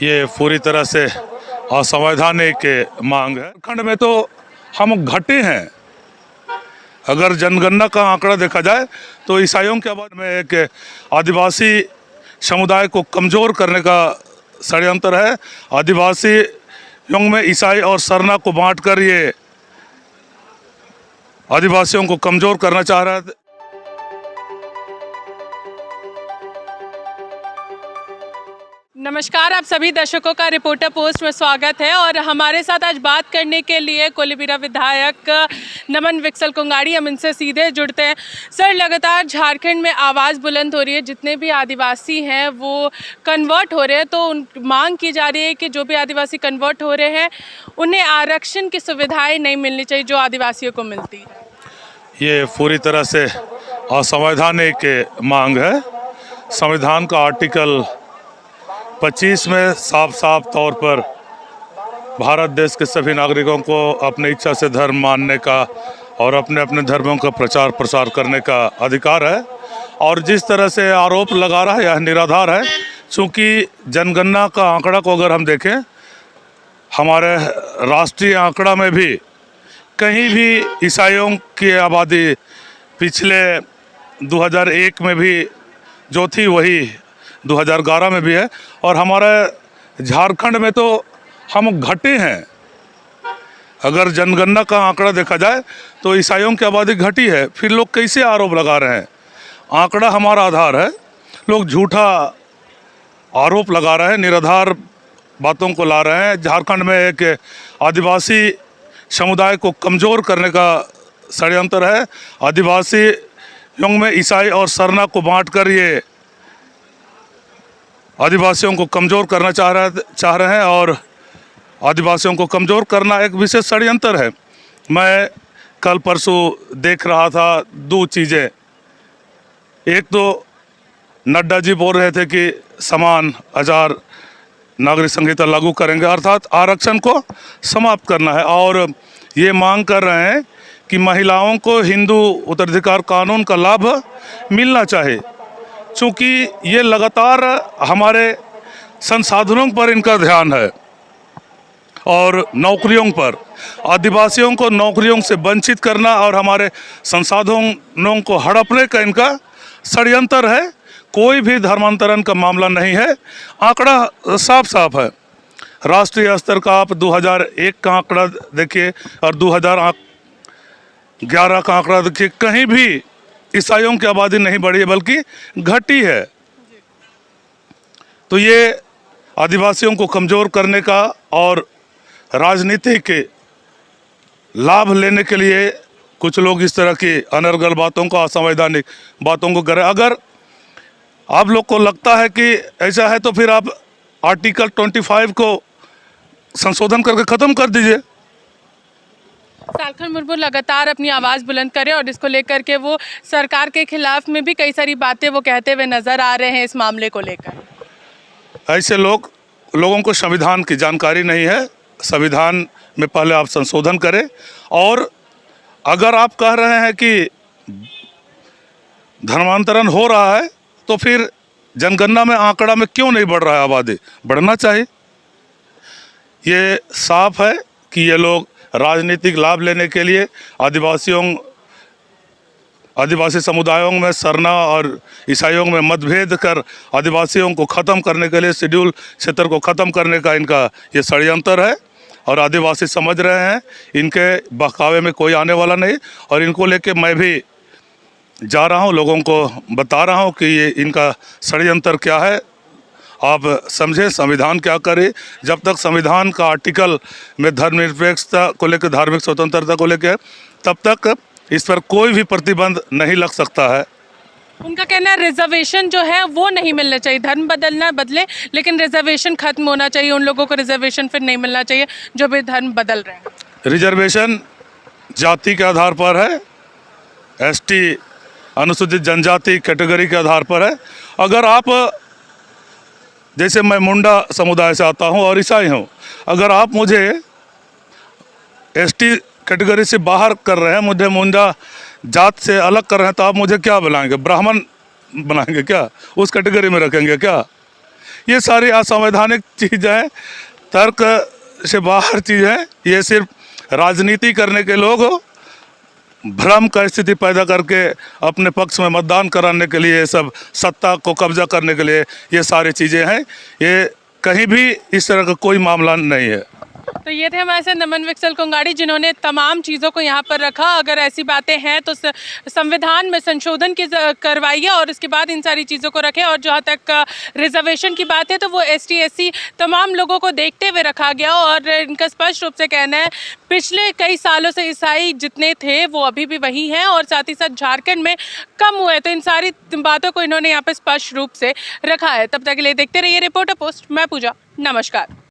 ये पूरी तरह से असंवैधानिक मांग है। खंड में तो हम घटे हैं। अगर जनगणना का आंकड़ा देखा जाए तो ईसाइयों के आबादी में एक आदिवासी समुदाय को कमज़ोर करने का षड्यंत्र है। आदिवासियों में ईसाई और सरना को बांटकर ये आदिवासियों को कमज़ोर करना चाह रहा है। नमस्कार, आप सभी दर्शकों का रिपोर्टर पोस्ट में स्वागत है। और हमारे साथ आज बात करने के लिए कोलीबिरा विधायक नमन विक्सल कुंगाड़ी, हम इनसे सीधे जुड़ते हैं। सर, लगातार झारखंड में आवाज़ बुलंद हो रही है, जितने भी आदिवासी हैं वो कन्वर्ट हो रहे हैं, तो मांग की जा रही है कि जो भी आदिवासी कन्वर्ट हो रहे हैं उन्हें आरक्षण की सुविधाएँ नहीं मिलनी चाहिए जो आदिवासियों को मिलती है। ये पूरी तरह से असंवैधानिक मांग है। संविधान का आर्टिकल 25 में साफ तौर पर भारत देश के सभी नागरिकों को अपनी इच्छा से धर्म मानने का और अपने अपने धर्मों का प्रचार प्रसार करने का अधिकार है। और जिस तरह से आरोप लगा रहा है यह निराधार है। चूँकि जनगणना का आंकड़ा को अगर हम देखें, हमारे राष्ट्रीय आंकड़ा में भी कहीं भी ईसाइयों की आबादी पिछले 2001 में भी जो थी वही 2011 में भी है। और हमारे झारखंड में तो हम घटे हैं। अगर जनगणना का आंकड़ा देखा जाए तो ईसाइयों की आबादी घटी है। फिर लोग कैसे आरोप लगा रहे हैं? आंकड़ा हमारा आधार है। लोग झूठा आरोप लगा रहे हैं, निराधार बातों को ला रहे हैं। झारखंड में एक आदिवासी समुदाय को कमज़ोर करने का षड्यंत्र है। आदिवासियों में ईसाई और सरना को बांटकर ये आदिवासियों को कमज़ोर करना चाह रहे हैं। और आदिवासियों को कमज़ोर करना एक विशेष षड्यंत्र है। मैं कल परसों देख रहा था दो चीज़ें। एक तो नड्डा जी बोल रहे थे कि समान आचार नागरिक संहिता लागू करेंगे, अर्थात आरक्षण को समाप्त करना है। और ये मांग कर रहे हैं कि महिलाओं को हिंदू उत्तराधिकार कानून का लाभ मिलना चाहिए। चूँकि ये लगातार हमारे संसाधनों पर इनका ध्यान है और नौकरियों पर, आदिवासियों को नौकरियों से वंचित करना और हमारे संसाधनों को हड़पने का इनका षड्यंत्र है। कोई भी धर्मांतरण का मामला नहीं है। आंकड़ा साफ है। राष्ट्रीय स्तर का आप 2001 का आंकड़ा देखिए और 2011 का आंकड़ा देखिए, कहीं भी ईसाइयों की आबादी नहीं बढ़ी है बल्कि घटी है। तो ये आदिवासियों को कमज़ोर करने का और राजनीति के लाभ लेने के लिए कुछ लोग इस तरह की अनर्गल बातों को, असंवैधानिक बातों को करें। अगर आप लोग को लगता है कि ऐसा है तो फिर आप आर्टिकल 25 को संशोधन करके ख़त्म कर दीजिए। सालखन मुर्मू लगातार अपनी आवाज़ बुलंद करें और इसको लेकर के वो सरकार के खिलाफ में भी कई सारी बातें वो कहते हुए नज़र आ रहे हैं इस मामले को लेकर। ऐसे लोगों को संविधान की जानकारी नहीं है। संविधान में पहले आप संशोधन करें। और अगर आप कह रहे हैं कि धर्मांतरण हो रहा है तो फिर जनगणना में आंकड़ा में क्यों नहीं बढ़ रहा है? आबादी बढ़ना चाहिए। ये साफ है कि ये लोग राजनीतिक लाभ लेने के लिए आदिवासी समुदायों में सरना और ईसाइयों में मतभेद कर आदिवासियों को ख़त्म करने के लिए, शेड्यूल क्षेत्र को ख़त्म करने का इनका ये षड्यंत्र है। और आदिवासी समझ रहे हैं इनके बहकावे में कोई आने वाला नहीं। और इनको लेके मैं भी जा रहा हूँ, लोगों को बता रहा हूँ कि ये इनका षड्यंत्र क्या है। आप समझे संविधान क्या करे। जब तक संविधान का आर्टिकल में धर्मनिरपेक्षता को लेकर, धार्मिक स्वतंत्रता को लेकर, तब तक इस पर कोई भी प्रतिबंध नहीं लग सकता है। उनका कहना है रिजर्वेशन जो है वो नहीं मिलना चाहिए। धर्म बदले लेकिन रिजर्वेशन खत्म होना चाहिए। उन लोगों को रिजर्वेशन फिर नहीं मिलना चाहिए जो भी धर्म बदल रहे हैं। रिजर्वेशन जाति के आधार पर है, एसटी अनुसूचित जनजाति कैटेगरी के आधार पर है। अगर आप, जैसे मैं मुंडा समुदाय से आता हूं और ईसाई हूं, अगर आप मुझे एसटी कैटेगरी से बाहर कर रहे हैं, मुझे मुंडा जात से अलग कर रहे हैं, तो आप मुझे क्या बुलाएंगे? ब्राह्मण बनाएंगे क्या? उस कैटेगरी में रखेंगे क्या? ये सारी असंवैधानिक चीज़ है, तर्क से बाहर चीज़ है। ये सिर्फ राजनीति करने के लोग भ्रम का स्थिति पैदा करके अपने पक्ष में मतदान कराने के लिए, सब सत्ता को कब्जा करने के लिए ये सारी चीज़ें हैं। ये कहीं भी इस तरह का कोई मामला नहीं है। तो ये थे हमारे साथ नमन विक्सल कोंगाड़ी, जिन्होंने तमाम चीज़ों को यहाँ पर रखा। अगर ऐसी बातें हैं तो संविधान में संशोधन की करवाइए और इसके बाद इन सारी चीज़ों को रखें। और जहाँ तक रिजर्वेशन की बात है तो वो ST SC तमाम लोगों को देखते हुए रखा गया। और इनका स्पष्ट रूप से कहना है पिछले कई सालों से ईसाई जितने थे वो अभी भी वही हैं और साथ ही साथ झारखंड में कम हुए। तो इन सारी बातों को इन्होंने यहाँ पर स्पष्ट रूप से रखा है। तब तक के लिए देखते रहिए रिपोर्टर पोस्ट। मैं पूजा, नमस्कार।